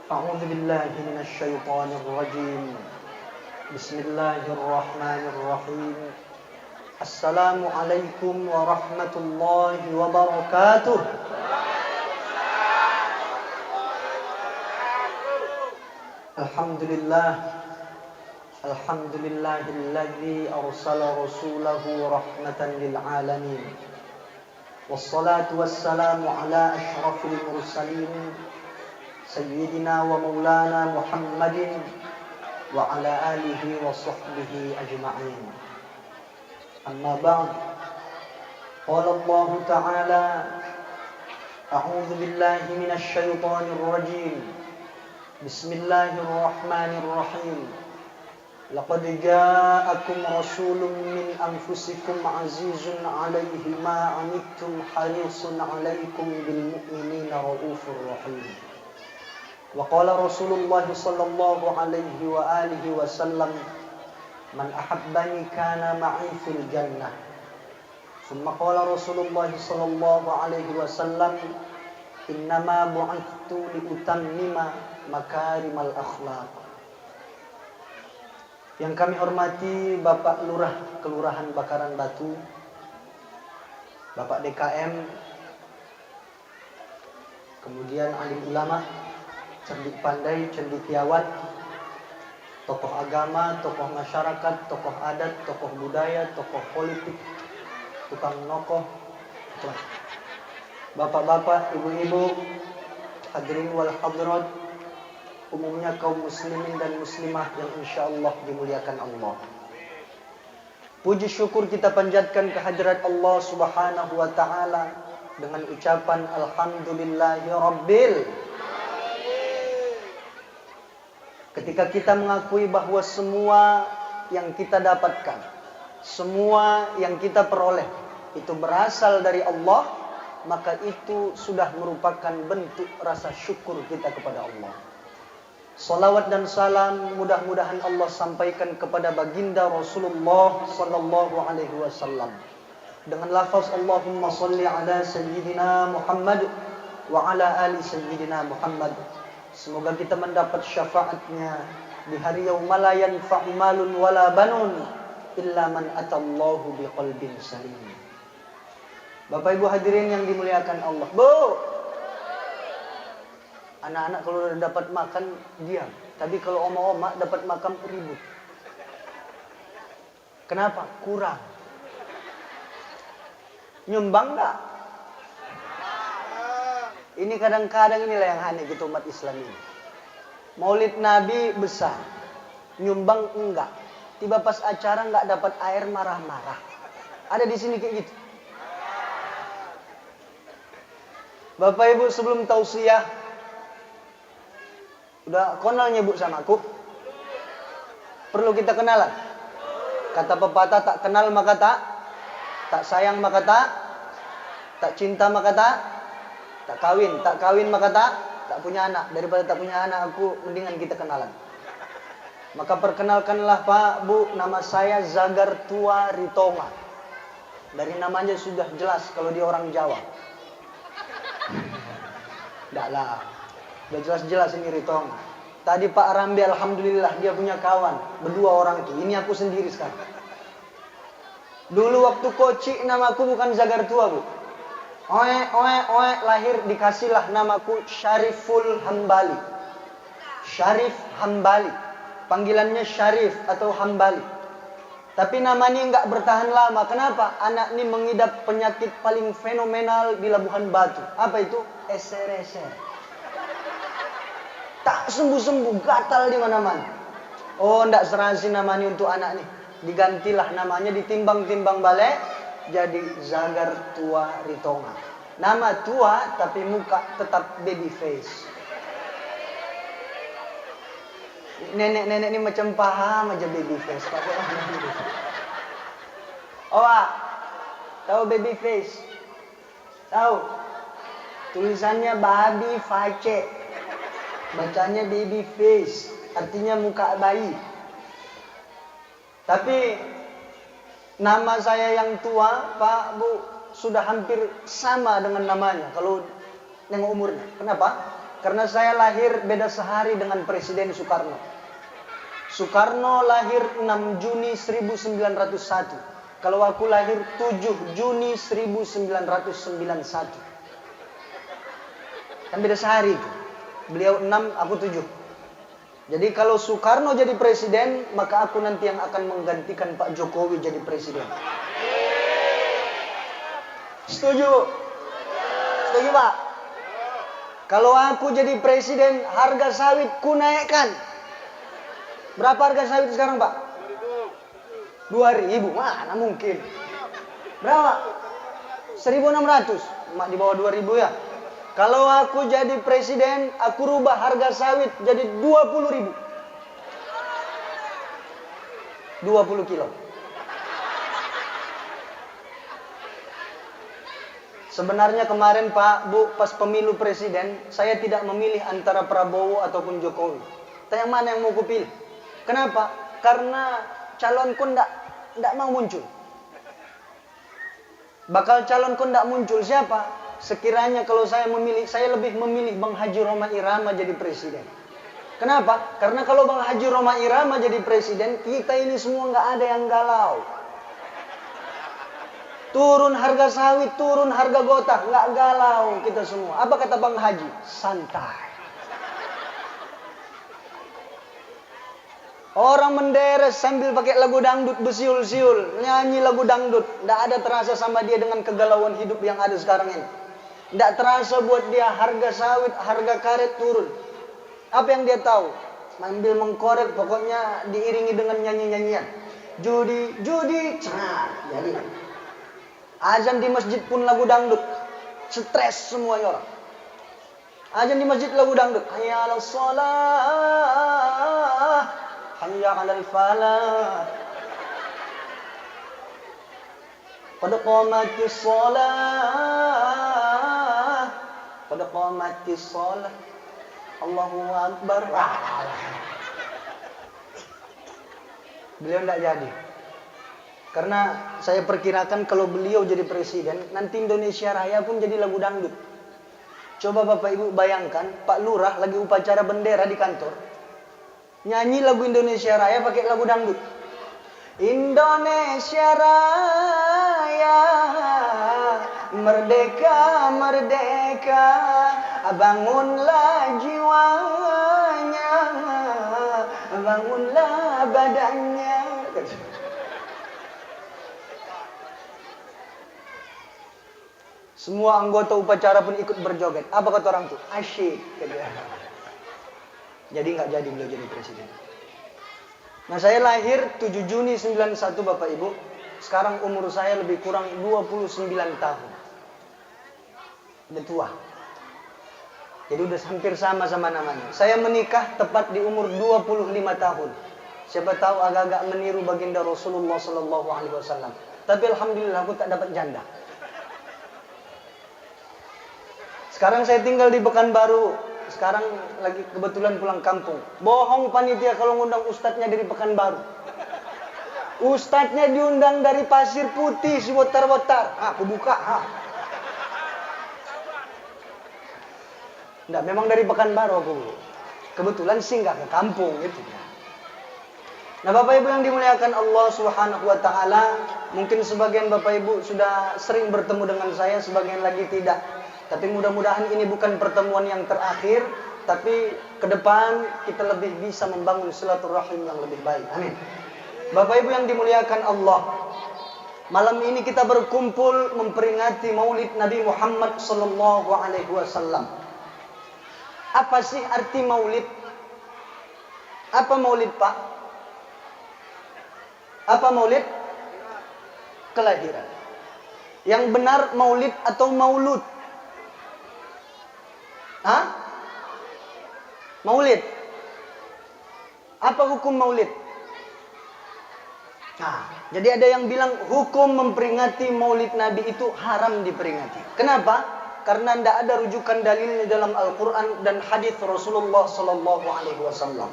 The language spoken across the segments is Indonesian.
أعوذ بالله من الشيطان الرجيم بسم الله الرحمن الرحيم السلام عليكم ورحمة الله وبركاته الحمد لله الذي أرسل رسوله رحمة للعالمين والصلاة والسلام على أشرف المرسلين سيدنا ومولانا محمد وعلى آله وصحبه أجمعين أما بعد قال الله تعالى أعوذ بالله من الشيطان الرجيم بسم الله الرحمن الرحيم لقد جاءكم رسول من أنفسكم عزيز عليه ما عنتم حريص عليكم بالمؤمنين رؤوف رحيم وقال رسول الله صلى الله عليه وآله وسلم من أحبني كان معي في الجنة ثم قال رسول الله صلى الله عليه وسلم إنما بعثت لأتمم مكارم الأخلاق. Yang kami hormati Bapak Lurah Kelurahan Bakaran Batu, Bapak DKM, kemudian alim ulama, cerdik pandai, cendekiawan, tokoh agama, tokoh masyarakat, tokoh adat, tokoh budaya, tokoh politik, tukang nokoh, bapak-bapak, ibu-ibu, hadirin wal hadirat, umumnya kaum muslimin dan muslimah yang insyaallah dimuliakan Allah. Puji syukur kita panjatkan kehadirat Allah Subhanahu wa taala dengan ucapan alhamdulillahi rabbil. Ketika kita mengakui bahwa semua yang kita dapatkan, semua yang kita peroleh itu berasal dari Allah, maka itu sudah merupakan bentuk rasa syukur kita kepada Allah. Salawat dan salam mudah-mudahan Allah sampaikan kepada baginda Rasulullah sallallahu alaihi wasallam dengan lafaz Allahumma shalli ala sayyidina Muhammad wa ala ali sayyidina Muhammad. Semoga kita mendapat syafaatnya di hari yauma la yanfa'u malun wala banun illa man atallahu biqalbin salim. Bapak Ibu hadirin yang dimuliakan Allah. Bu, anak-anak kalau udah dapat makan diam. Tapi kalau oma-oma dapat makan ribut. Kenapa? Kurang. Nyumbang enggak? Ini kadang-kadang inilah yang aneh gitu umat Islam ini. Maulid Nabi besar, nyumbang enggak. Tiba pas acara enggak dapat air marah-marah. Ada di sini kayak gitu. Bapak Ibu sebelum tausiah, udah kenal nyebut sama aku? Perlu kita kenalan? Kata pepatah tak kenal maka tak sayang maka tak cinta maka tak kawin maka tak punya anak. Daripada tak punya anak, aku mendingan kita kenalan. Maka perkenalkanlah Pak, Bu, nama saya Zagar Tua Ritonga. Dari namanya sudah jelas kalau dia orang Jawa. Enggak lah. Udah jelas-jelas ini Ritonga. Tadi Pak Rambi alhamdulillah dia punya kawan. Berdua orang tuh. Ini aku sendiri sekarang. Dulu waktu kocik namaku bukan Zagar Tua, Bu. Oe, lahir dikasihlah namaku Syariful Hambali. Syarif Hambali. Panggilannya Syarif atau Hambali. Tapi nama ini enggak bertahan lama. Kenapa? Anak ini mengidap penyakit paling fenomenal di Labuhan Batu. Apa itu? SRSR. Tak sembuh-sembuh, gatal di mana-mana. Oh, enggak serasi namanya untuk anak nih. Digantilah namanya, ditimbang-timbang balik jadi Zagar Tua Ritonga. Nama tua tapi muka tetap baby face. Nenek-nenek ini macam paham aja baby face. Pakai baby face. Oh, tahu baby face? Tahu? Tulisannya babi face. Bacanya baby face. Artinya muka bayi. Tapi nama saya yang tua, Pak, Bu, sudah hampir sama dengan namanya kalau nengok umurnya. Kenapa? Karena saya lahir beda sehari dengan Presiden Soekarno. Soekarno lahir 6 Juni 1901. Kalau aku lahir 7 Juni 1991. Kan beda sehari itu. Beliau 6, aku 7. Jadi kalau Soekarno jadi presiden, maka aku nanti yang akan menggantikan Pak Jokowi jadi presiden. Setuju? Setuju, Pak? Kalau aku jadi presiden, harga sawit ku naikkan. Berapa harga sawit sekarang, Pak? 2.000. Mana mungkin? Berapa? 1.600. Mak di bawah 2.000 ya. Kalau aku jadi presiden, aku rubah harga sawit jadi 20.000. 20 kilo. Sebenarnya kemarin Pak, Bu, pas pemilu presiden, saya tidak memilih antara Prabowo ataupun Jokowi. Tanya mana yang mau kupilih? Kenapa? Karena calonku ndak mau muncul. Bakal calonku ndak muncul siapa? Sekiranya kalau saya memilih, saya lebih memilih Bang Haji Rhoma Irama jadi presiden. Kenapa? Karena kalau Bang Haji Rhoma Irama jadi presiden, kita ini semua nggak ada yang galau. Turun harga sawit, turun harga gotah, nggak galau kita semua. Apa kata Bang Haji? Santai. Orang menderes sambil pakai lagu dangdut bersiul-siul, nyanyi lagu dangdut, nggak ada terasa sama dia dengan kegalauan hidup yang ada sekarang ini. Nggak terasa buat dia harga sawit, harga karet turun. Apa yang dia tahu? Sambil mengkorek, pokoknya diiringi dengan nyanyi-nyanyian. Judi, judi, jadi. Azan di masjid pun lagu dangdut. Stres semuanya orang. Azan di masjid lagu dangdut. Hayya 'alas shalah, hayya 'alal falah. Qad qamatis shalah, qad qamatis shalah. Allahu akbar. Beliau tidak jadi. Karena saya perkirakan kalau beliau jadi presiden, nanti Indonesia Raya pun jadi lagu dangdut. Coba Bapak Ibu bayangkan, Pak Lurah lagi upacara bendera di kantor, nyanyi lagu Indonesia Raya pakai lagu dangdut. Indonesia Raya, merdeka, merdeka, bangunlah jiwanya, bangunlah badannya. Semua anggota upacara pun ikut berjoget. Apa kata orang tuh? Asyik. Jadi nggak jadi beliau jadi presiden. Nah, saya lahir 7 Juni 91 Bapak Ibu. Sekarang umur saya lebih kurang 29 tahun. Udah tua. Jadi udah hampir sama namanya. Saya menikah tepat di umur 25 tahun. Siapa tahu agak-agak meniru baginda Rasulullah sallallahu alaihi wasallam. Tapi alhamdulillah aku tak dapat janda. Sekarang saya tinggal di Pekanbaru. Sekarang lagi kebetulan pulang kampung. Bohong panitia kalau ngundang ustadznya dari Pekanbaru. Ustadznya diundang dari Pasir Putih, si wotar-wotar. Aku buka. Nggak, memang dari Pekanbaru aku. Kebetulan singgah ke kampung gitu. Nah, Bapak Ibu yang dimuliakan Allah Subhanahu wa taala, mungkin sebagian Bapak Ibu sudah sering bertemu dengan saya, sebagian lagi tidak. Tapi mudah-mudahan ini bukan pertemuan yang terakhir, tapi ke depan kita lebih bisa membangun silaturahim yang lebih baik. Amin. Bapak Ibu yang dimuliakan Allah, malam ini kita berkumpul memperingati Maulid Nabi Muhammad sallallahu alaihi wasallam. Apa sih arti Maulid? Apa Maulid, Pak? Apa Maulid? Kelahiran. Yang benar Maulid atau Maulud? Maulid. Apa hukum Maulid? Nah, jadi ada yang bilang hukum memperingati Maulid Nabi itu haram diperingati. Kenapa? Karena tidak ada rujukan dalilnya dalam Al-Quran dan hadis Rasulullah sallallahu alaihi wasallam.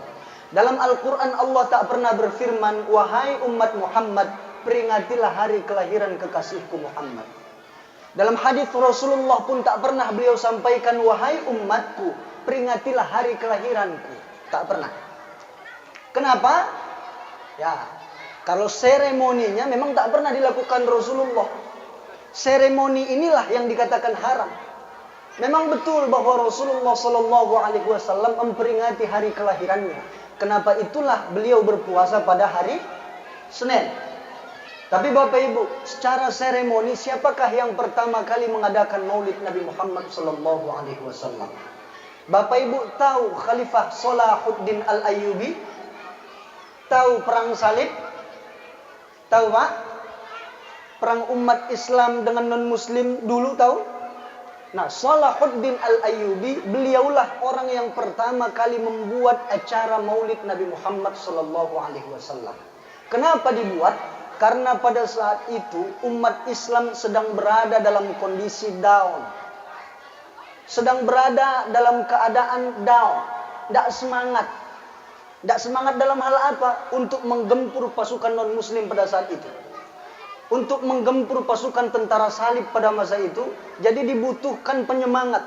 Dalam Al-Quran Allah tak pernah berfirman, wahai umat Muhammad, peringatilah hari kelahiran kekasihku Muhammad. Dalam hadis Rasulullah pun tak pernah beliau sampaikan, wahai umatku, peringatilah hari kelahiranku. Tak pernah. Kenapa? Ya, kalau seremoninya memang tak pernah dilakukan Rasulullah. Seremoni inilah yang dikatakan haram. Memang betul bahwa Rasulullah Shallallahu Alaihi Wasallam memperingati hari kelahirannya. Kenapa itulah beliau berpuasa pada hari Senin. Tapi Bapak Ibu, secara seremoni siapakah yang pertama kali mengadakan Maulid Nabi Muhammad Shallallahu Alaihi Wasallam? Bapak Ibu tahu Khalifah Salahuddin Al-Ayyubi? Tahu perang salib? Tahu Pak? Perang umat Islam dengan non-Muslim dulu tahu? Nah, Salahuddin Al-Ayyubi, beliaulah orang yang pertama kali membuat acara Maulid Nabi Muhammad Sallallahu Alaihi Wasallam. Kenapa dibuat? Karena pada saat itu umat Islam sedang berada dalam kondisi down, sedang berada dalam keadaan down, tidak semangat. Tidak semangat dalam hal apa? Untuk menggempur pasukan non-Muslim pada saat itu. Untuk menggempur pasukan tentara salib pada masa itu, jadi dibutuhkan penyemangat.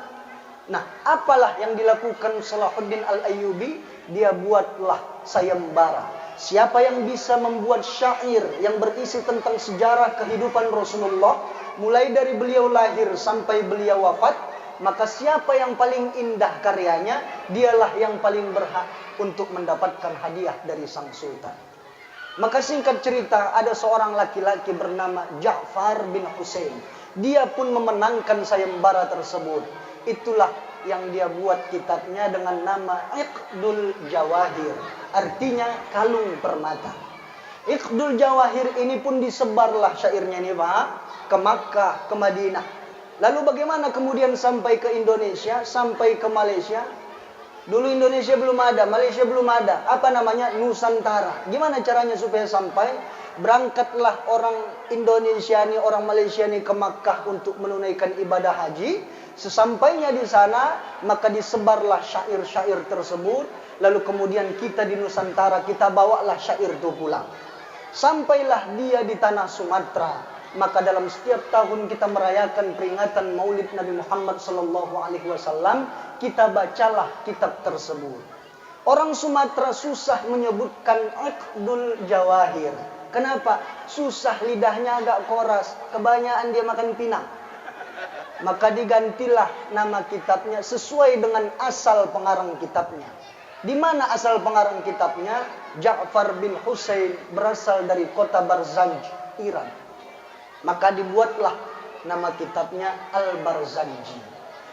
Nah, apalah yang dilakukan Salahuddin Al-Ayyubi? Dia buatlah sayembara. Siapa yang bisa membuat syair yang berisi tentang sejarah kehidupan Rasulullah, mulai dari beliau lahir sampai beliau wafat, maka siapa yang paling indah karyanya, dialah yang paling berhak untuk mendapatkan hadiah dari sang sultan. Maka singkat cerita, ada seorang laki-laki bernama Ja'far bin Husain. Dia pun memenangkan sayembara tersebut. Itulah yang dia buat kitabnya dengan nama Iqdul Jawahir. Artinya kalung permata. Iqdul Jawahir ini pun disebarlah syairnya ini Pak, ke Makkah, ke Madinah. Lalu bagaimana kemudian sampai ke Indonesia, sampai ke Malaysia? Dulu Indonesia belum ada, Malaysia belum ada. Apa namanya? Nusantara. Gimana caranya supaya sampai? Berangkatlah orang Indonesia ini, orang Malaysia ini ke Makkah untuk menunaikan ibadah haji. Sesampainya di sana, maka disebarlah syair-syair tersebut. Lalu kemudian kita di Nusantara, kita bawalah syair itu pulang. Sampailah dia di tanah Sumatera. Maka dalam setiap tahun kita merayakan peringatan Maulid Nabi Muhammad SAW, kita bacalah kitab tersebut. Orang Sumatera susah menyebutkan Iqdul Jawahir. Kenapa? Susah, lidahnya agak koras. Kebanyakan dia makan pinang. Maka digantilah nama kitabnya sesuai dengan asal pengarang kitabnya. Di mana asal pengarang kitabnya? Ja'far bin Husain berasal dari kota Barzanj, Iran. Maka dibuatlah nama kitabnya Al-Barzanji.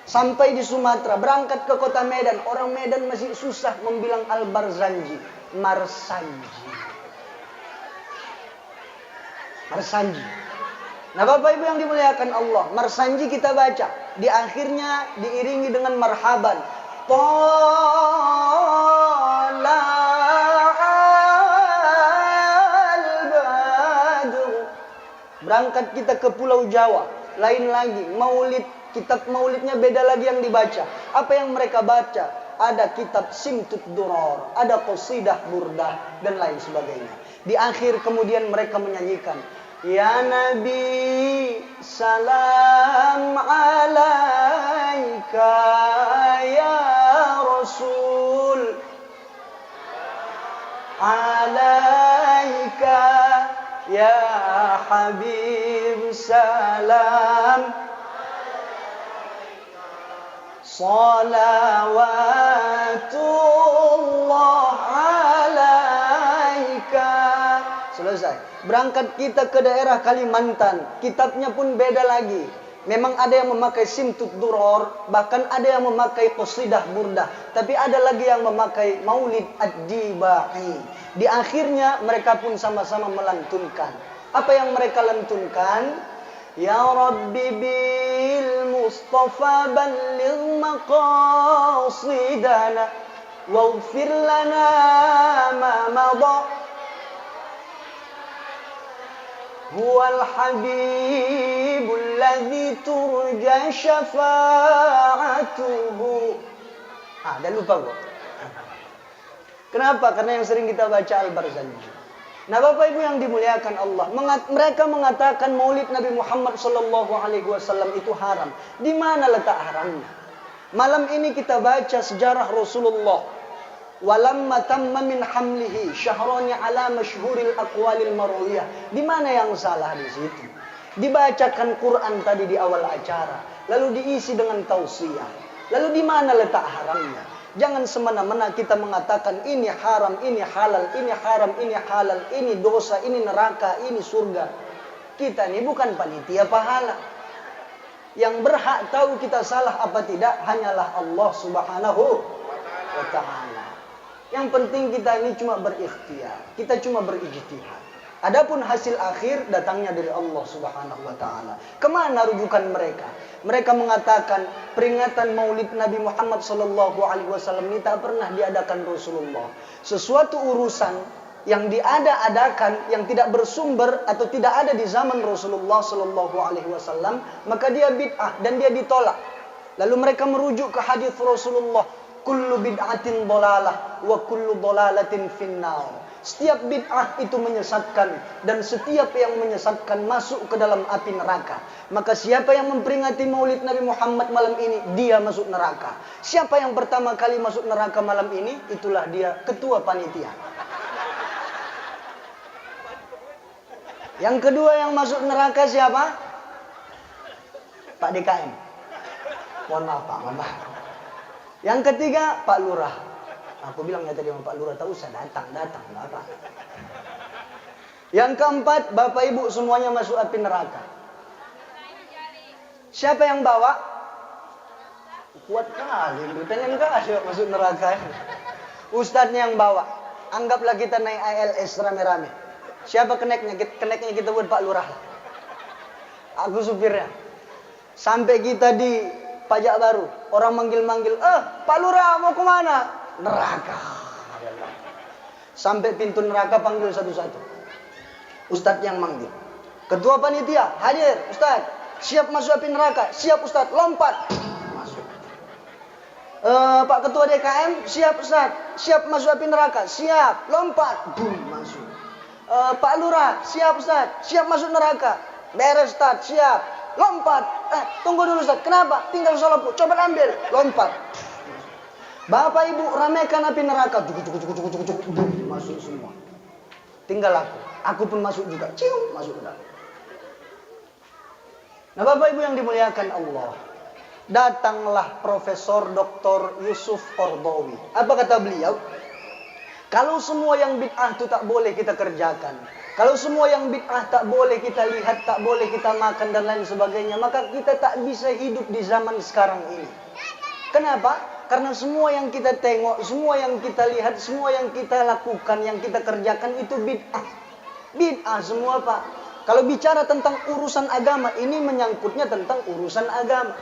Sampai di Sumatera, berangkat ke kota Medan. Orang Medan masih susah membilang Al-Barzanji. Marsanji. Marsanji. Nah Bapak Ibu yang dimuliakan Allah, Marsanji kita baca. Di akhirnya diiringi dengan marhaban. Berangkat kita ke Pulau Jawa, lain lagi, maulid, kitab maulidnya beda lagi yang dibaca. Apa yang mereka baca? Ada kitab Simtud Duror, ada qasidah burdah, dan lain sebagainya. Di akhir kemudian mereka menyanyikan, Ya Nabi, salam alaika, Ya Rasul, alaika, Ya Habib, salam salawatullah alaika. Selesai. Berangkat kita ke daerah Kalimantan, kitabnya pun beda lagi. Memang ada yang memakai Simtud Duror, bahkan ada yang memakai qasidah burdah, tapi ada lagi yang memakai Maulid Ad-Dibai. Di akhirnya mereka pun sama-sama melantunkan. Apa yang mereka lantunkan? Ya Rabbi bil Mustafa balligh maqasidana waghfir lana ma madha huwal habibul ladzi turja syafa'atuhu. Dah lupa gua. Kenapa? Karena yang sering kita baca Al-Barzanji. Nah, Bapak Ibu yang dimuliakan Allah, mereka mengatakan Maulid Nabi Muhammad SAW itu haram. Di mana letak haramnya? Malam ini kita baca sejarah Rasulullah. Walamma tamma min hamlihi syahrani ala masyhuril aqwalil marwiyah. Di mana yang salah di situ? Dibacakan Quran tadi di awal acara, lalu diisi dengan tausiah. Lalu di mana letak haramnya? Jangan semena-mena kita mengatakan ini haram, ini halal, ini haram, ini halal, ini dosa, ini neraka, ini surga. Kita ini bukan panitia pahala. Yang berhak tahu kita salah apa tidak hanyalah Allah Subhanahu wa ta'ala. Yang penting kita ini cuma berikhtiar, kita cuma berijtihad. Adapun hasil akhir datangnya dari Allah Subhanahu wa ta'ala. Kemana rujukan mereka? Mereka mengatakan peringatan Maulid Nabi Muhammad SAW ini tak pernah diadakan Rasulullah. Sesuatu urusan yang diada-adakan, yang tidak bersumber atau tidak ada di zaman Rasulullah SAW, maka dia bid'ah dan dia ditolak. Lalu mereka merujuk ke hadis Rasulullah, kullu bid'atin dhalalah wa kullu dhalalatin finnar. Setiap bid'ah itu menyesatkan dan setiap yang menyesatkan masuk ke dalam api neraka. Maka siapa yang memperingati Maulid Nabi Muhammad malam ini, dia masuk neraka. Siapa yang pertama kali masuk neraka malam ini, itulah dia ketua panitia. Yang kedua yang masuk neraka siapa? Pak DKM. Mohon maaf Pak, mohon maaf. Yang ketiga Pak Lurah. Aku bilang ya tadi sama Pak Lurah, tak usah datang, enggak apa. Yang keempat, Bapak Ibu semuanya masuk api neraka. Siapa yang bawa? Kuat kali, pengen kali masuk neraka. Ustadznya yang bawa. Anggaplah kita naik ALS rame-rame. Siapa keneknya? Keneknya kita buat Pak Lurah. Aku supirnya. Sampai kita di Pajak Baru, orang manggil-manggil, Pak Lurah mau kemana? Neraka. Sampai pintu neraka panggil satu-satu. Ustadz yang manggil. Ketua panitia hadir. Ustadz, siap masuk api neraka? Siap Ustadz, lompat. Masuk. Pak Ketua DKM, siap Ustadz. Siap masuk api neraka? Siap, lompat. Boom, masuk. Pak Lurah, siap Ustadz. Siap masuk neraka? Beres Ustadz, siap. Lompat. Tunggu dulu Ustadz. Kenapa? Tinggal solopku. Coba ambil. Lompat. Bapak Ibu ramaikan api neraka. Cuk. Masuk semua. Tinggal aku. Aku pun masuk juga. Cium, masuk ke dalam. Nah Bapak Ibu yang dimuliakan Allah. Datanglah Profesor Dr. Yusuf Qaradawi. Apa kata beliau? Kalau semua yang bid'ah itu tak boleh kita kerjakan. Kalau semua yang bid'ah tak boleh kita lihat, tak boleh kita makan dan lain sebagainya, maka kita tak bisa hidup di zaman sekarang ini. Kenapa? Karena semua yang kita tengok, semua yang kita lihat, semua yang kita lakukan, yang kita kerjakan itu bid'ah. Bid'ah semua Pak. Kalau bicara tentang urusan agama, ini menyangkutnya tentang urusan agama.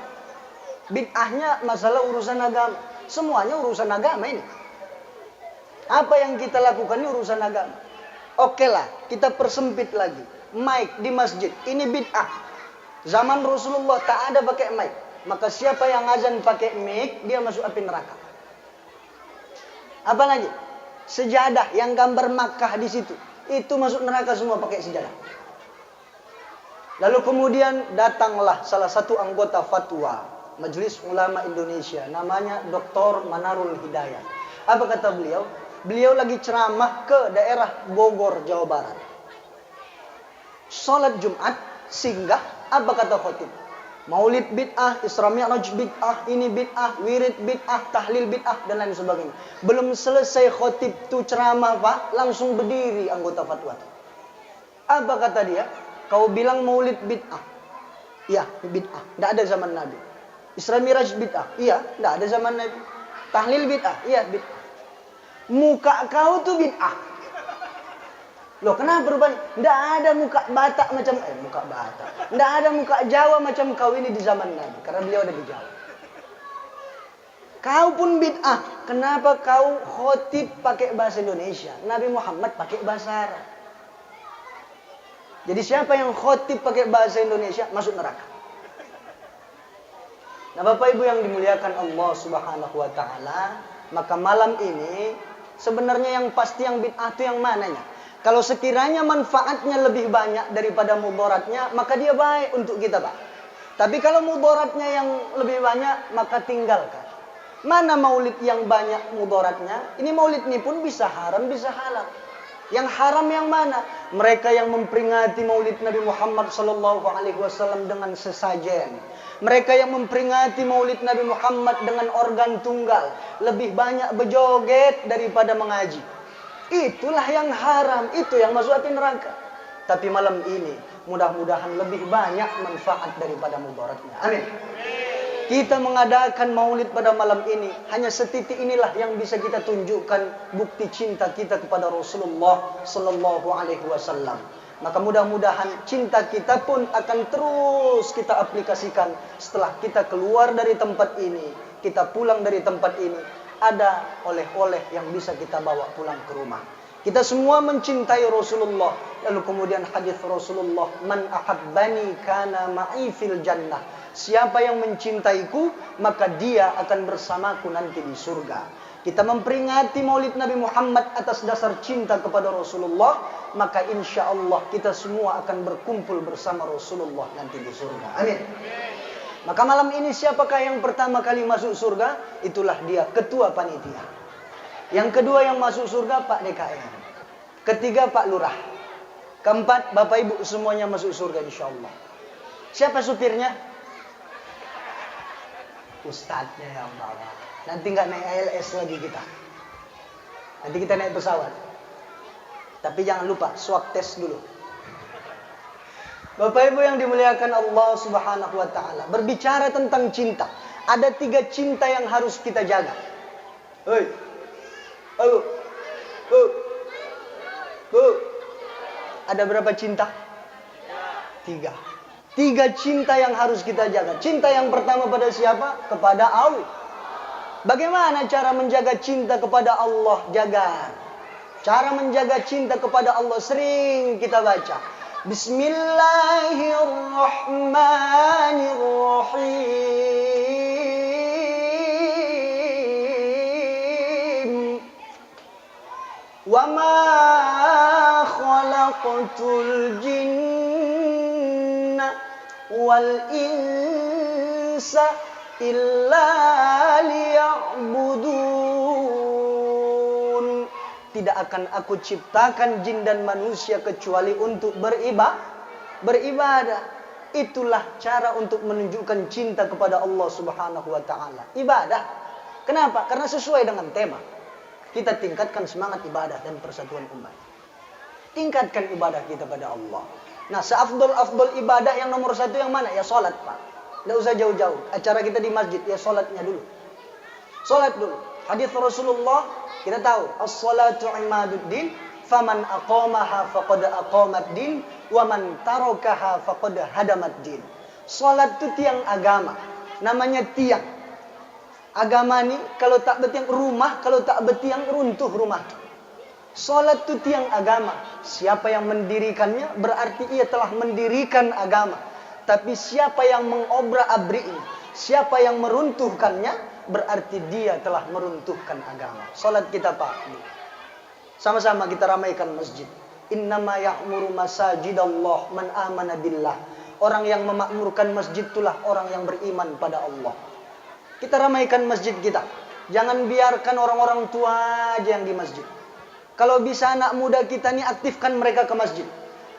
Bid'ahnya masalah urusan agama. Semuanya urusan agama ini. Apa yang kita lakukan ini urusan agama. Oke lah, kita persempit lagi. Mic di masjid, ini bid'ah. Zaman Rasulullah tak ada pakai mic. Maka siapa yang azan pakai mic, dia masuk api neraka. Apa lagi? Sejadah yang gambar Makkah di situ, itu masuk neraka semua pakai sejadah. Lalu kemudian datanglah salah satu anggota fatwa Majelis Ulama Indonesia, namanya Dr. Manarul Hidayat. Apa kata beliau? Beliau lagi ceramah ke daerah Bogor, Jawa Barat. Salat Jumat singgah, apa kata khotib? Maulid bid'ah, Isra Mi'raj bid'ah, ini bid'ah, wirid bid'ah, tahlil bid'ah dan lain sebagainya. Belum selesai khotib tu ceramah Pak, langsung berdiri anggota fatwa. Apa kata dia? Kau bilang Maulid bid'ah. Iya, bid'ah. Tidak ada zaman Nabi. Isra Mi'raj bid'ah. Iya, tidak ada zaman Nabi. Tahlil bid'ah. Iya, bid'ah. Muka kau tu bid'ah. Loh kenapa rupanya? Tidak ada muka Batak macam muka Batak. Tidak ada muka Jawa macam kau ini di zaman Nabi. Karena beliau ada di Jawa. Kau pun bid'ah. Kenapa kau khotib pakai bahasa Indonesia? Nabi Muhammad pakai bahasa Arab. Jadi siapa yang khotib pakai bahasa Indonesia masuk neraka. Nah Bapak Ibu yang dimuliakan Allah Subhanahu wa ta'ala, maka malam ini sebenarnya yang pasti yang bid'ah itu yang mananya? Kalau sekiranya manfaatnya lebih banyak daripada mudaratnya, maka dia baik untuk kita, Pak. Tapi kalau mudaratnya yang lebih banyak, maka tinggalkan. Mana maulid yang banyak mudaratnya? Ini maulid ini pun bisa haram, bisa halal. Yang haram yang mana? Mereka yang memperingati maulid Nabi Muhammad SAW dengan sesajen. Mereka yang memperingati maulid Nabi Muhammad dengan organ tunggal. Lebih banyak berjoget daripada mengaji. Itulah yang haram, itu yang masuk api neraka. Tapi malam ini mudah-mudahan lebih banyak manfaat daripada mudaratnya. Amin. Kita mengadakan maulid pada malam ini, hanya setitik inilah yang bisa kita tunjukkan bukti cinta kita kepada Rasulullah sallallahu alaihi wasallam. Maka mudah-mudahan cinta kita pun akan terus kita aplikasikan setelah kita keluar dari tempat ini, kita pulang dari tempat ini. Ada oleh-oleh yang bisa kita bawa pulang ke rumah. Kita semua mencintai Rasulullah. Lalu kemudian hadis Rasulullah, man ahabbani kana ma'i fil jannah. Siapa yang mencintaiku, maka dia akan bersamaku nanti di surga. Kita memperingati maulid Nabi Muhammad atas dasar cinta kepada Rasulullah, maka insya Allah kita semua akan berkumpul bersama Rasulullah nanti di surga. Amin. Maka malam ini siapakah yang pertama kali masuk surga? Itulah dia, ketua panitia. Yang kedua yang masuk surga, Pak DKM. Ketiga, Pak Lurah. Keempat, Bapak Ibu semuanya masuk surga insya Allah. Siapa supirnya? Ustadznya yang bawa. Nanti nggak naik ALS lagi kita. Nanti kita naik pesawat. Tapi jangan lupa, swab test dulu. Bapak Ibu yang dimuliakan Allah Subhanahu wa taala, berbicara tentang cinta. Ada 3 cinta yang harus kita jaga. Hei. Halo. Bu. Ada berapa cinta? 3. 3 cinta yang harus kita jaga. Cinta yang pertama pada siapa? Kepada Allah. Bagaimana cara menjaga cinta kepada Allah? Jaga. Cara menjaga cinta kepada Allah sering kita baca. Bismillahirrahmanirrahim. Wa ma khalaqtul jinna wal insa illa liya'budun. Tidak akan aku ciptakan jin dan manusia kecuali untuk beribadah. Itulah cara untuk menunjukkan cinta kepada Allah Subhanahu wa taala. Ibadah. Kenapa? Karena sesuai dengan tema. Kita tingkatkan semangat ibadah dan persatuan umat. Tingkatkan ibadah kita pada Allah. Nah, seafdol ibadah yang nomor 1 yang mana? Ya salat, Pak. Tidak usah jauh-jauh. Acara kita di masjid, ya salatnya dulu. Salat dulu. Hadis Rasulullah, kita tahu, as-salatu imaduddin, faman aqamaha faqad aqamaddin, wa man tarakaha faqad hadamaddin. Salat itu tiang agama. Namanya tiang. Agama ini kalau tak bertiang rumah, kalau tak bertiang runtuh rumah. Salat itu tiang agama. Siapa yang mendirikannya berarti ia telah mendirikan agama. Tapi siapa yang mengobrak-abriknya, siapa yang meruntuhkannya, berarti dia telah meruntuhkan agama. Salat kita, Pak. Sama-sama kita ramaikan masjid. Innama ya'muru masajidallah man amana billah. Orang yang memakmurkan masjid itulah orang yang beriman pada Allah. Kita ramaikan masjid kita. Jangan biarkan orang-orang tua aja yang di masjid. Kalau bisa anak muda kita nih aktifkan mereka ke masjid.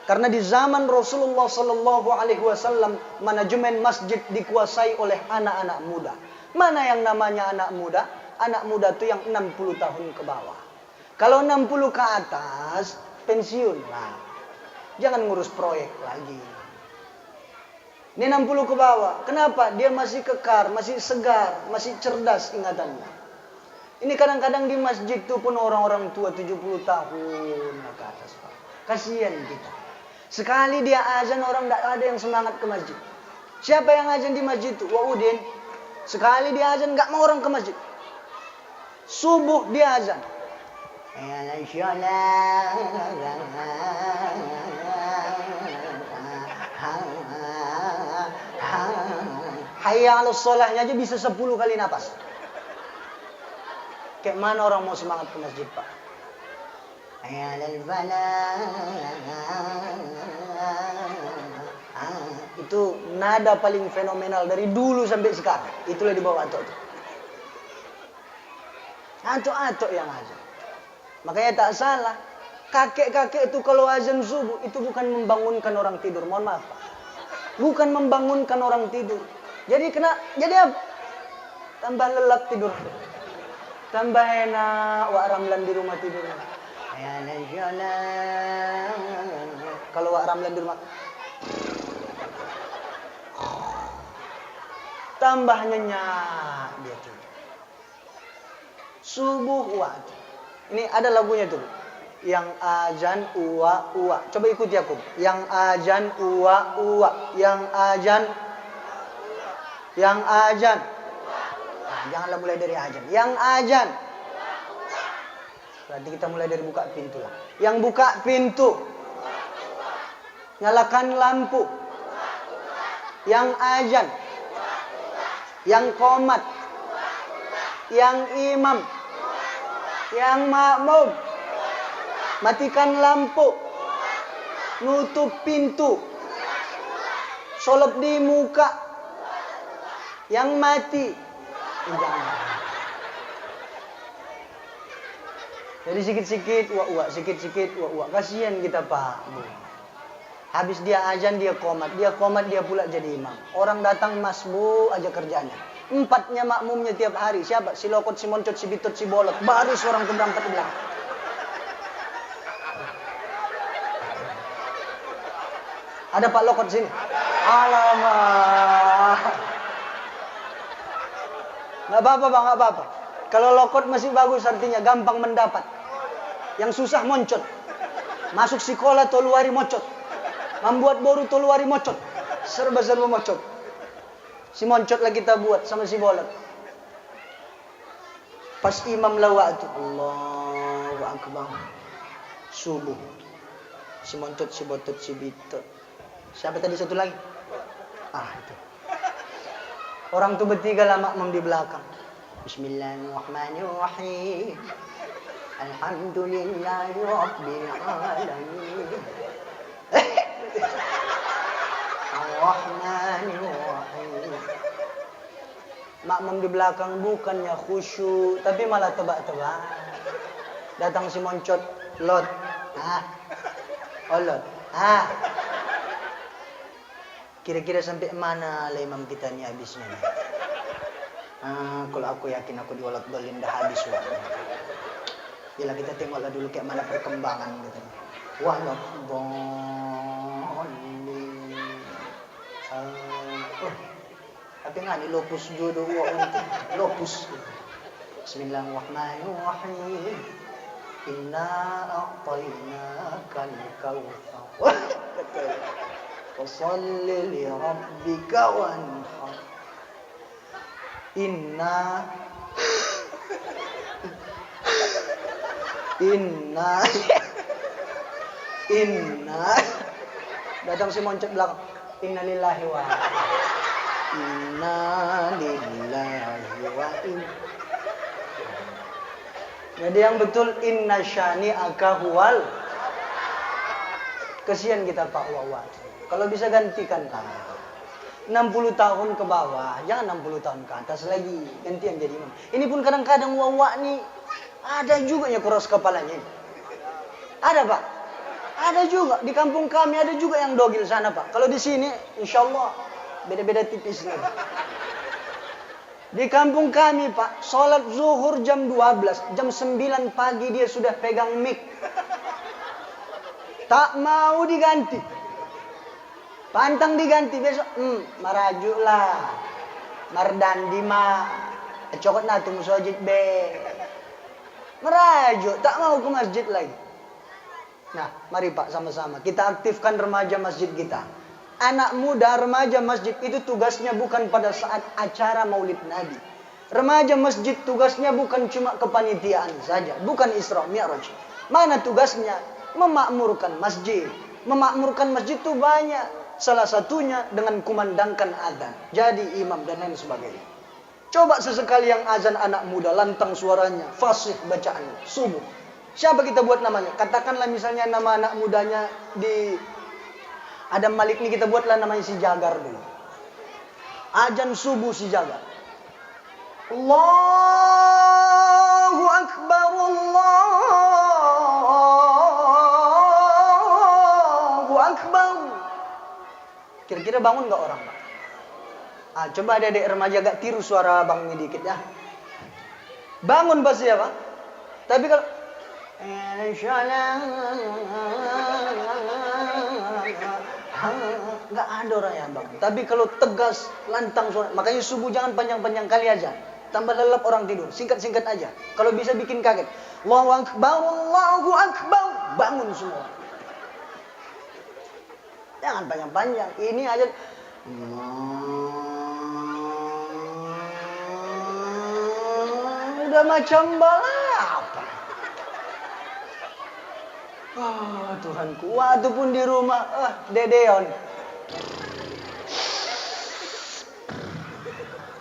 Karena di zaman Rasulullah sallallahu alaihi wasallam manajemen masjid dikuasai oleh anak-anak muda. Mana yang namanya anak muda? Anak muda itu yang 60 tahun ke bawah. Kalau 60 ke atas pensiun lah. Jangan ngurus proyek lagi. Ini 60 ke bawah. Kenapa? Dia masih kekar, masih segar, masih cerdas ingatannya. Ini kadang-kadang di masjid itu pun orang-orang tua 70 tahun ke atas, Pak. Kasihan kita. Sekali dia azan orang tidak ada yang semangat ke masjid. Siapa yang azan di masjid itu? Wah Udin. Sekali dia azan nggak mau orang ke masjid. Subuh dia azan. Hayya 'alas sholahnya aja bisa 10 kali napas. Kayak mana orang mau semangat ke masjid, Pak? hayya 'alal falah. Itu nada paling fenomenal dari dulu sampai sekarang. Itulah di bawah atok. Atok-atok yang azan. Makanya tak salah. Kakek-kakek itu kalau azan subuh itu bukan membangunkan orang tidur. Mohon maaf, Pak. Bukan membangunkan orang tidur. Jadi apa? Tambah lelap tidur. Tambah enak wak ramlan di rumah tidur. Ya kalau wak ramlan di rumah tambah nyenyak dia tuh. Subuh waktu. Ini ada lagunya tuh. Yang azan uwa uwa. Coba ikuti aku. Yang azan uwa uwa. Yang azan. Nah, janganlah mulai dari azan. Yang azan. Berarti kita mulai dari buka pintu lah. Yang buka pintu. Nyalakan lampu. Yang azan. Yang qomat. Yang imam. Yang makmum. Matikan lampu. Nutup pintu. Solop di muka. Yang mati. Jangan. Jadi sikit-sikit uak-uak, sikit-sikit uak-uak. Kasihan kita, Pak. Habis dia azan, dia qomat. Dia qomat, dia pula jadi imam. Orang datang masbu aja kerjanya. 4-nya makmumnya tiap hari. Siapa? Si Lokot, si Moncot, si Bitot, si Bolot. Baru seorang itu berangkat bilang. Ada Pak Lokot sini? Alamak. Nggak apa-apa, Bang, nggak apa-apa. Kalau Lokot masih bagus artinya gampang mendapat. Yang susah Moncot. Masuk sekolah toluari mocot. Membuat boru toluari mocot. Serba-serba mocot. Si Moncot lagi kita buat sama si Bolot. Pas imam lawak itu. Allahu Akbar. Subuh. Si Moncot, si Botot, si Bitot. Siapa tadi satu lagi? Itu. Orang tu bertiga lah makmum di belakang. Bismillahirrahmanirrahim. Alhamdulillahi rabbil alamin. Ar-Rahmanir-Rahim. Makmum di belakang bukannya khusyuk, tapi malah tebak-tebak. Datang si Moncot, Lot. Lot. Kira-kira sampai mana lah imam kita ni habisnya ni? Kalau aku yakin aku diwalat dolin dah habis waktu. Bila kita tengoklah dulu kayak mana perkembangan gitu. Walat dolin. Tapi ngani lopus jodoh untuk lopus. Bismillahirrahmanirrahim. Inna a'tainakal kautsar. Fasholli li rabbika wanhar. Inna datang si Moncot belakang. Inna lillahi wa inna. Jadi yang betul inna syani'aka huwal. Kesian kita Pak Wawa. Kalau bisa gantikan kami. 60 tahun ke bawah, jangan 60 tahun ke atas lagi. Ganti yang jadi imam. Ini pun kadang-kadang Wawa nih ada juga ya keras kepalanya. Ada Pak. Ada juga di kampung kami, ada juga yang dogil sana Pak. Kalau di sini insyaallah beda-beda tipis nih. Di kampung kami Pak, sholat zuhur jam 12, jam 9 pagi dia sudah pegang mic. Tak mau diganti. Pantang diganti besok. Marajuk lah. Mardandi mah. Cokot na tu musajid be. Merajuk, tak mau ke masjid lagi. Nah, mari Pak sama-sama kita aktifkan remaja masjid kita. Anak muda remaja masjid itu tugasnya bukan pada saat acara Maulid Nabi. Remaja masjid tugasnya bukan cuma kepanitiaan saja, bukan Isra Mi'raj. Mana tugasnya? Memakmurkan masjid. Memakmurkan masjid itu banyak. Salah satunya dengan kumandangkan azan, jadi imam dan lain sebagainya. Coba sesekali yang azan anak muda, lantang suaranya, fasih bacaannya, subuh. Siapa kita buat namanya? Katakanlah misalnya nama anak mudanya di Adam Malik ini kita buatlah namanya si Jagar dulu. Azan subuh si Jagar. Allahu Akbar, Allahu Akbar. Kira-kira bangun gak orang, Pak? Coba adik-adik remaja agak tiru suara bang ini dikit ya. Bangun pasti ya, Pak. Tapi kalau nggak ada orang yang bangun. Tapi kalau tegas, lantang suara. Makanya subuh jangan panjang-panjang kali aja. Tambah lelap orang tidur. Singkat-singkat aja. Kalau bisa bikin kaget. Allahu Akbar, Allahu Akbar. Bangun semua. Jangan panjang-panjang. Ini aja. Udah macam balap. Tuhanku. Waktu pun di rumah. Dedeon.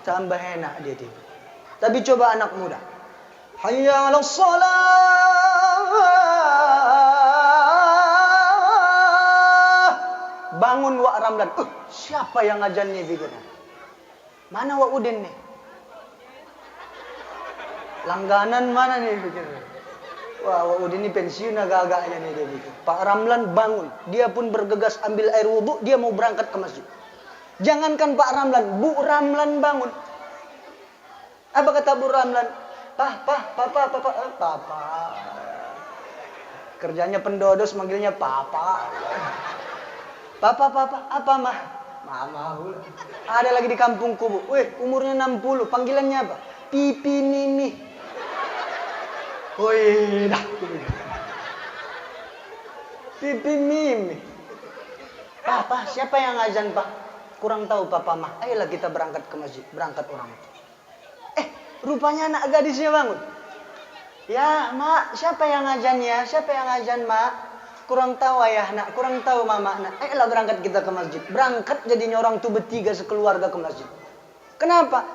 Tambah enak dia tidur. Tapi coba anak muda. Hayya 'alas shalah. Bangun Wak Ramlan. Siapa yang ngajan nih pikirnya? Mana Wak Udin nih? Langganan mana nih pikirnya? Wah, Wak Udin ini pensiun agak-agaknya nih dia pikir. Pak Ramlan bangun. Dia pun bergegas ambil air wudhu. Dia mau berangkat ke masjid. Jangankan Pak Ramlan, Bu Ramlan bangun. Apa kata Bu Ramlan? Papa. Kerjanya pendodos manggilnya papa. Papa, apa mah? Mama. Ada lagi di kampungku, Bu. Weh, umurnya 60, panggilannya apa? Pipi Mimi. Woi, dah. Pipi Mimi. Papa, siapa yang azan, Pak? Kurang tahu Papa mah. Ayolah kita berangkat ke masjid, berangkat orang itu. Rupanya anak gadisnya bangun. Ya, Mak, siapa yang azan ya? Siapa yang azan, Mak? Kurang tahu ayah, nak. Kurang tahu mama, nak. Ayolah berangkat kita ke masjid. Berangkat jadinya orang tuh bertiga sekeluarga ke masjid. Kenapa?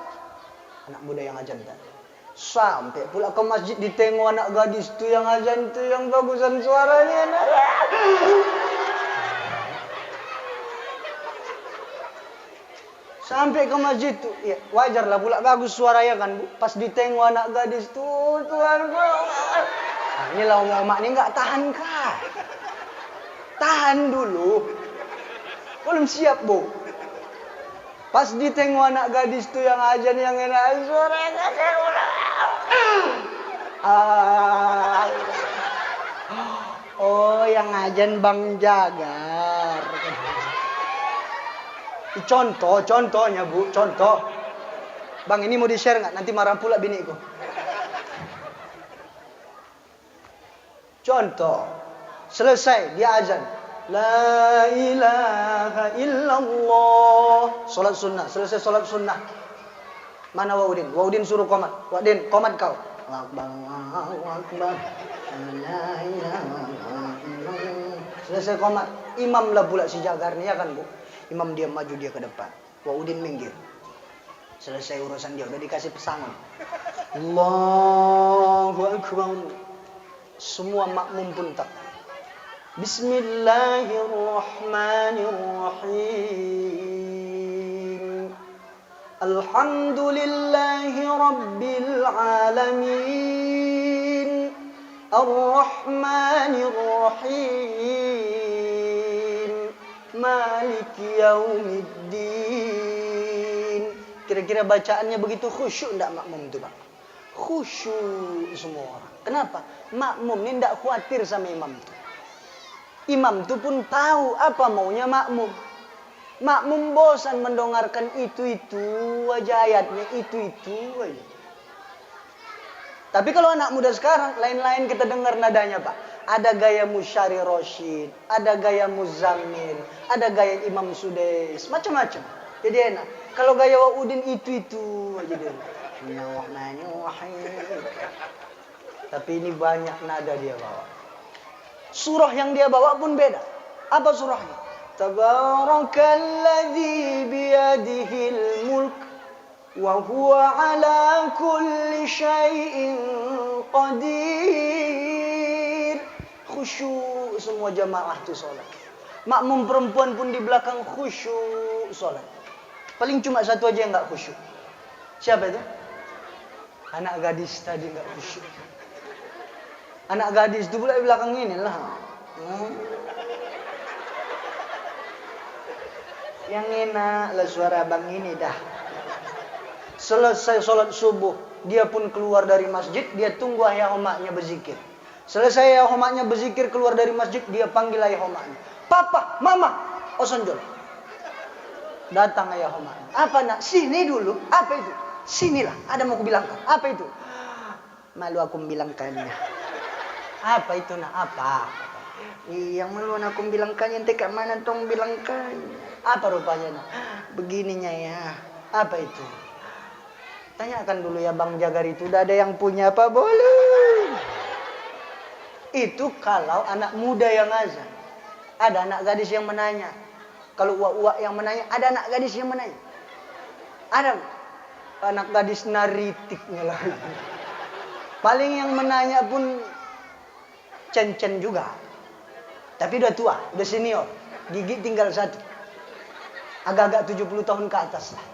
Anak muda yang azan tadi. Sampai pula ke masjid ditengok anak gadis tuh yang azan tuh yang bagusan suaranya. Nak. Sampai ke masjid tuh, ya, wajar lah pula bagus suaranya kan, Bu. Pas ditengok anak gadis tuh, Tuhan Bu. Inilah oma-oma ini nggak tahan kah? Tahan dulu. Belum siap, Bu. Pas ditengok anak gadis tuh yang azan yang enak suaranya. Oh, yang azan Bang Jagar. Contohnya Bu, contoh. Bang, ini mau di-share nggak? Nanti marah pula biniku. Contoh, selesai dia azan. La ilaha illallah. Salat sunnah, selesai salat sunnah. Mana Wak Udin? Wak Udin suruh komat. Wak Udin, komat kau. Selesai komat. Imam lah pula si Jagar nih ya kan, Bu. Imam dia maju, dia ke depan. Wak Udin minggir. Selesai urusan dia, udah dikasih pesangon. Allahu Akbar. Semua makmum pun tak. Bismillahirrahmanirrahim. Alhamdulillahi Rabbil Alamin. Ar-Rahmanirrahim. Maliki yaumiddin. Kira-kira bacaannya begitu khusyuk enggak makmum itu, Pak? Khusyuk semua orang. Kenapa? Makmum ini enggak khawatir sama imam itu. Imam itu pun tahu apa maunya makmum. Makmum bosan mendengarkan itu-itu aja ayatnya, itu-itu aja. Tapi kalau anak muda sekarang, lain-lain kita dengar nadanya, Pak. Ada gaya Musyari Rosyid, ada gaya Muzammil, ada gaya Imam Sudais, macam-macam. Jadi enak. Kalau gaya Wak Udin itu aja dia. Tapi ini banyak nada dia bawa. Surah yang dia bawa pun beda. Apa surahnya? Tabarakalladzi biyadihil mulk wa huwa 'ala kulli syai'in qadir. khusyuk semua jamaah itu sholat. Makmum perempuan pun di belakang khusyuk sholat. Paling cuma satu aja yang nggak khusyuk. Siapa itu? Anak gadis tadi nggak khusyuk. Anak gadis itu pula di belakang ini lah. Yang enak lah suara abang ini dah. Selesai sholat subuh, dia pun keluar dari masjid, dia tunggu ayah omaknya berzikir. Selesai ayah omaknya berzikir keluar dari masjid, dia panggil ayah omaknya. Papa, mama, osonjol. Datang ayah omaknya. Apa nak? Sini dulu. Apa itu? Sinilah, ada mau kubilangkan. Apa itu? Malu aku membilangkannya. Apa itu nak? Apa? Yang malu aku membilangkannya, ente kat mana tong bilangkannya? Apa rupanya nak? Begininya ya. Apa itu? Tanyakan dulu ya Bang Jagar itu, udah ada yang punya apa? Boleh. Itu kalau anak muda yang azan. Ada anak gadis yang menanya. Kalau uak-uak yang menanya, ada anak gadis yang menanya. Ada anak gadis naritiknya lah. Paling yang menanya pun cen-cen juga. Tapi udah tua, udah senior. Gigi tinggal satu. Agak-agak 70 tahun ke atas lah.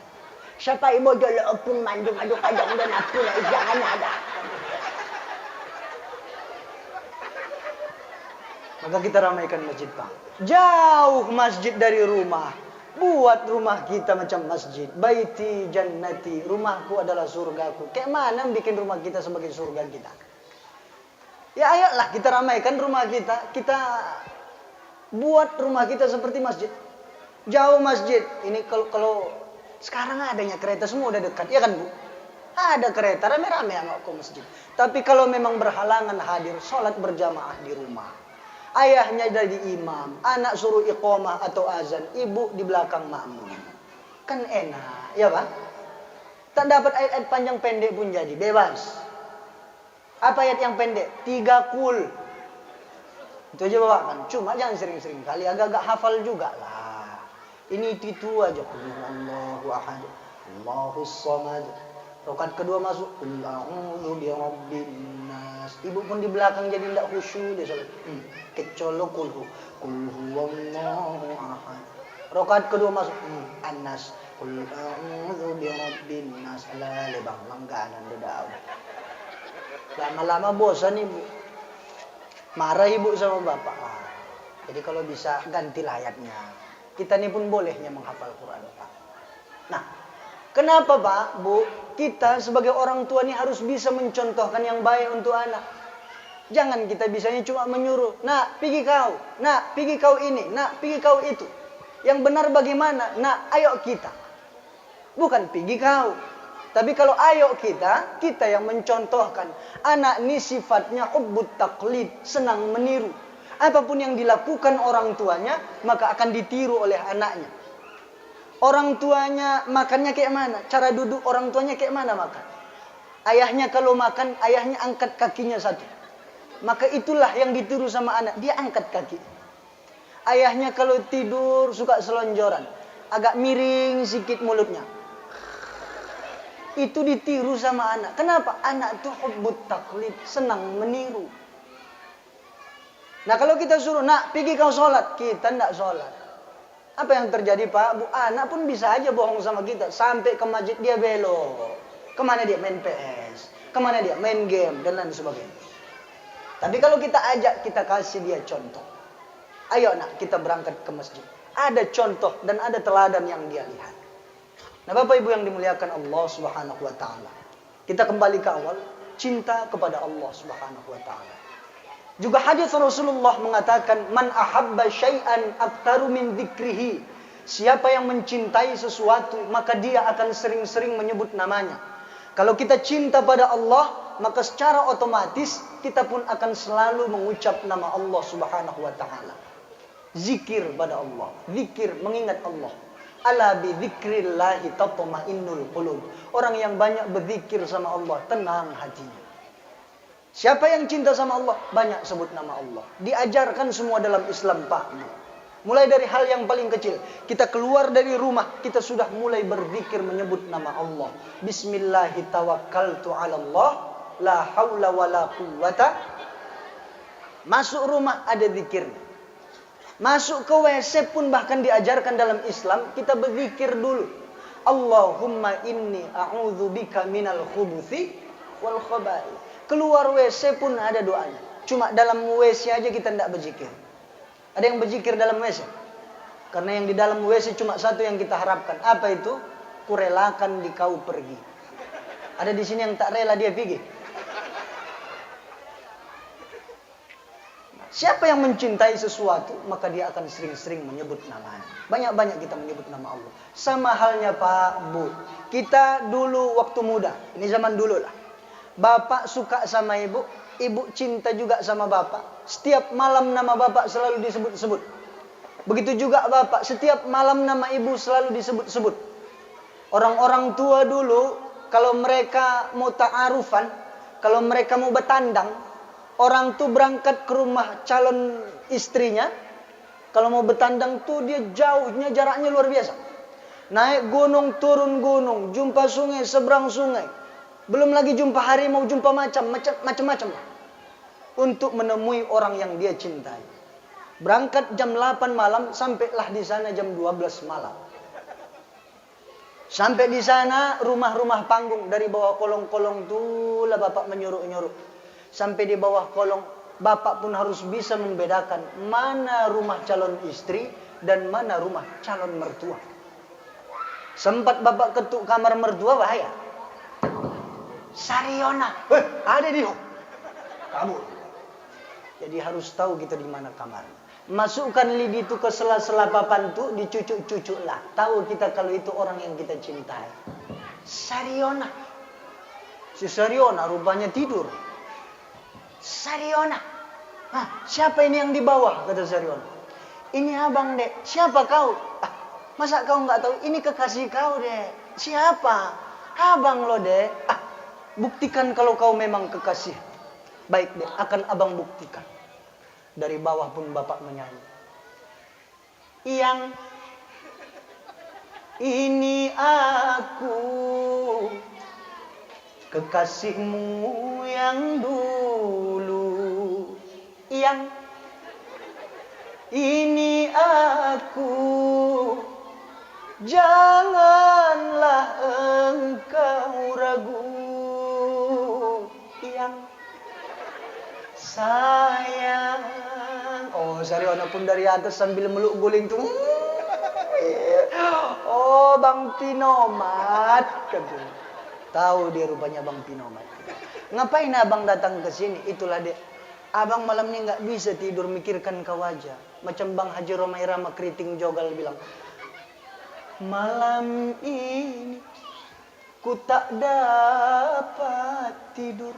Siapa ibu dulu pun mandung aduk kadang dan aku lah jangan ada. Maka kita ramaikan masjid Pak. Jauh masjid dari rumah. Buat rumah kita macam masjid. Baiti jannati. Rumahku adalah surgaku. Kayak mana bikin rumah kita sebagai surga kita? Ya ayolah kita ramaikan rumah kita. Kita buat rumah kita seperti masjid. Jauh masjid. Ini kalau sekarang adanya kereta semua udah dekat. Ya kan Bu? Ada kereta rame-rame yang mau ke masjid. Tapi kalau memang berhalangan hadir, sholat berjamaah di rumah. Ayahnya jadi imam, anak suruh iqamah atau azan, ibu di belakang makmum. Kan enak, ya Pak? Tak dapat ayat-ayat panjang pendek pun jadi, bebas. Apa ayat yang pendek? 3 kul. Itu aja Bapak kan. Cuma jangan sering-sering kali, agak-agak hafal juga lah. Ini itu aja. Allahu ahad, Allahus samad. Rakaat kedua masuk, qul a'udzu birabbin nas. Ibu pun di belakang jadi tidak khusyuk dia salat. Kecolok qul huwallahu ahad. Rakaat kedua masuk, An-Nas. Qul a'udzu birabbin nas. Ala lebang langganan dedak. Lama-lama bosan ibu. Marah ibu sama bapak. Jadi kalau bisa gantilah ayatnya. Kita ini pun bolehnya menghafal Quran, Pak. Nah, kenapa Pak, Bu? Kita sebagai orang tua ini harus bisa mencontohkan yang baik untuk anak. Jangan kita bisanya cuma menyuruh, nak pergi kau, nak pergi kau ini, nak pergi kau itu. Yang benar bagaimana? Nak ayo kita. Bukan pergi kau. Tapi kalau ayo kita yang mencontohkan. Anak ini sifatnya hubbut taqlid, senang meniru. Apapun yang dilakukan orang tuanya, maka akan ditiru oleh anaknya. Orang tuanya makannya kayak mana? Cara duduk orang tuanya kayak mana makan? Ayahnya kalau makan, ayahnya angkat kakinya satu. Maka itulah yang ditiru sama anak. Dia angkat kaki. Ayahnya kalau tidur suka selonjoran. Agak miring sedikit mulutnya. Itu ditiru sama anak. Kenapa? Anak itu hubbut taqlid. Senang meniru. Nah kalau kita suruh, nak pergi kau sholat. Kita tidak sholat. Apa yang terjadi Pak? Bu, anak pun bisa aja bohong sama kita. Sampai ke masjid dia belok. Kemana dia? Main PS. Kemana dia? Main game. Dan lain sebagainya. Tapi kalau kita ajak, kita kasih dia contoh. Ayo nak, kita berangkat ke masjid. Ada contoh dan ada teladan yang dia lihat. Nah Bapak Ibu yang dimuliakan Allah Subhanahu wa ta'ala. Kita kembali ke awal. Cinta kepada Allah Subhanahu wa ta'ala. Juga hadis Rasulullah mengatakan, man ahabba syai'an aktaru min dzikrihi. Siapa yang mencintai sesuatu, maka dia akan sering-sering menyebut namanya. Kalau kita cinta pada Allah, maka secara otomatis kita pun akan selalu mengucap nama Allah Subhanahu wa taala. Zikir pada Allah, zikir mengingat Allah. Ala bi dzikrillahi tatma'innul qulub. Orang yang banyak berzikir sama Allah, tenang hatinya. Siapa yang cinta sama Allah? Banyak sebut nama Allah. Diajarkan semua dalam Islam Pak. Mulai dari hal yang paling kecil. Kita keluar dari rumah, kita sudah mulai berzikir menyebut nama Allah. Bismillahirrahmanirrahim. Tawakkaltu 'ala Allah, la haula wala quwwata Masuk rumah ada zikirnya. Masuk ke WC pun bahkan diajarkan dalam Islam, kita berzikir dulu. Allahumma inni a'udzubika minal khubuthi wal khaba'ith. Keluar WC pun ada doanya. Cuma dalam WC aja kita tidak berzikir. Ada yang berzikir dalam WC? Karena yang di dalam WC cuma satu yang kita harapkan. Apa itu? Kurelakan di kau pergi. Ada di sini yang tak rela dia pergi. Siapa yang mencintai sesuatu, maka dia akan sering-sering menyebut namanya. Banyak-banyak kita menyebut nama Allah. Sama halnya Pak, Bu. Kita dulu waktu muda, ini zaman dulu lah. Bapak suka sama ibu, ibu cinta juga sama bapak. Setiap malam nama bapak selalu disebut-sebut. Begitu juga bapak, setiap malam nama ibu selalu disebut-sebut. Orang-orang tua dulu, kalau mereka mau ta'arufan, kalau mereka mau bertandang, orang tuh berangkat ke rumah calon istrinya. Kalau mau bertandang tuh dia jauhnya, jaraknya luar biasa. Naik gunung, turun gunung, jumpa sungai, seberang sungai. Belum lagi jumpa harimau, jumpa macam-macam. Untuk menemui orang yang dia cintai. Berangkat jam 8 malam, sampailah di sana jam 12 malam. Sampai di sana rumah-rumah panggung, dari bawah kolong-kolong tuh lah bapak menyuruh-nyuruh. Sampai di bawah kolong, bapak pun harus bisa membedakan mana rumah calon istri dan mana rumah calon mertua. Sempat bapak ketuk kamar mertua, bahaya. Sariona, ada di kabur. Jadi harus tahu kita di mana kamarnya. Masukkan lidi itu ke sela-sela papan tuh, dicucuk-cucuk lah. Tahu kita kalau itu orang yang kita cintai. Sariona. Si Sariona rupanya tidur. Sariona. Siapa ini yang di bawah? Kata Sariona. Ini abang, Dek. Siapa kau? Masa kau nggak tahu? Ini kekasih kau, Dek. Siapa? Abang lo, Dek. Buktikan kalau kau memang kekasih. Baik, Dek. Akan abang buktikan. Dari bawah pun bapak menyanyi. Yang ini aku, kekasihmu yang dulu. Yang ini aku, janganlah engkau ragu. Yang sayang. Oh, Sariona pun dari atas sambil meluk guling tuh. Oh, Bang Pinomat. Tahu dia rupanya Bang Pinomat. Ngapain abang datang ke sini? Itulah Dek. Abang malam ini nggak bisa tidur, mikirkan kau aja. Macam Bang Haji Romai Rama Keriting Jogal bilang. Malam ini ku tak dapat tidur.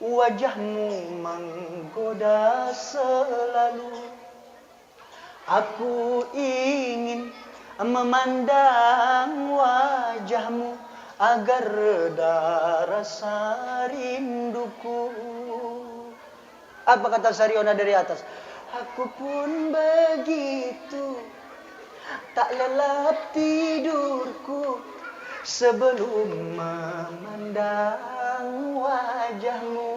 Wajahmu menggoda selalu. Aku ingin memandang wajahmu agar reda rasa rinduku. Apa kata Sariona dari atas? Aku pun begitu, tak lelap tidurku sebelum memandang wajahmu.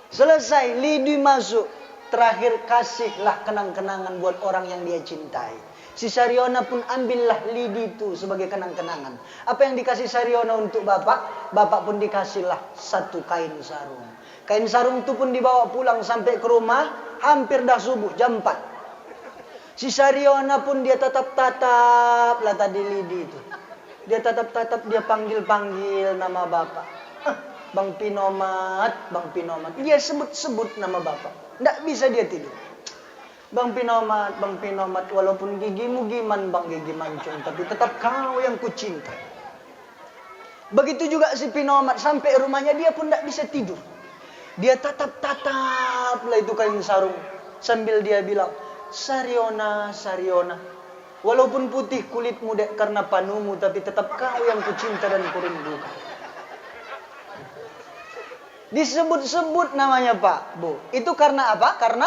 Selesai, lidi masuk. Terakhir, kasihlah kenang-kenangan buat orang yang dia cintai. Si Sariona pun ambillah lidi itu sebagai kenang-kenangan. Apa yang dikasih Sariona untuk bapak? Bapak pun dikasihlah satu kain sarung. Kain sarung itu pun dibawa pulang sampai ke rumah. Hampir dah subuh, jam 4. Si Sariona pun dia tatap-tatap lah tadi lidi itu. Dia tatap-tatap, dia panggil-panggil nama bapak. Bang Pinomat, Bang Pinomat. Dia sebut-sebut nama bapak. Tidak bisa dia tidur. Bang Pinomat, Bang Pinomat. Walaupun gigimu giman, Bang gigi mancung. Tapi tetap kau yang kucinta. Begitu juga si Pinomat. Sampai rumahnya dia pun tidak bisa tidur. Dia tatap-tatap lah itu kain sarung. Sambil dia bilang, Sariona, Sariona. Walaupun putih kulitmu Dek karena panumu, tapi tetap kau yang kucinta dan kurindukan. Disebut-sebut namanya Pak, Bu. Itu karena apa? Karena